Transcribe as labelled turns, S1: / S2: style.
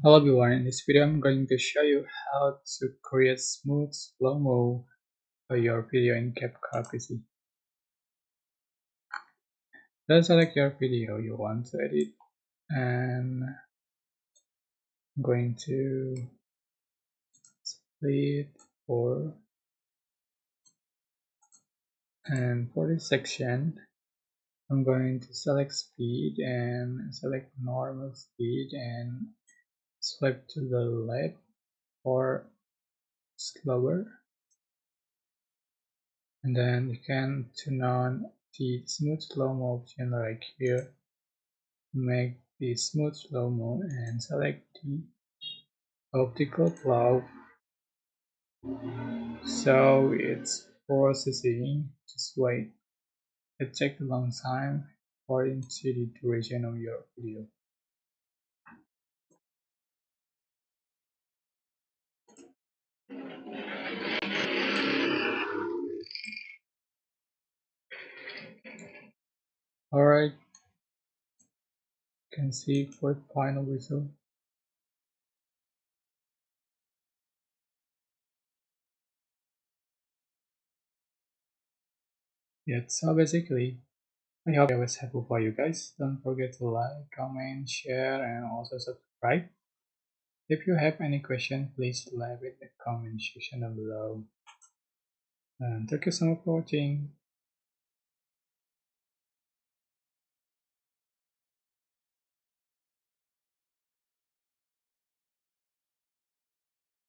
S1: Hello everyone, in this video I'm going to show you how to create smooth slow-mo for your video in CapCut PC. Then select your video you want to edit and I'm going to split 4, and for this section I'm going to select speed and select normal speed and swipe to the left or slower, and then you can turn on the smooth slow-mo option right here. Make the smooth slow-mo and select the optical cloud so it's processing. Just wait, it takes a long time according to the duration of your video. Alright, you can see for the final result. Yeah, so basically I hope it was helpful for you guys. Don't forget to like, comment, share and also subscribe. If you have any question, please leave it in the comment section down below. And thank you so much for watching.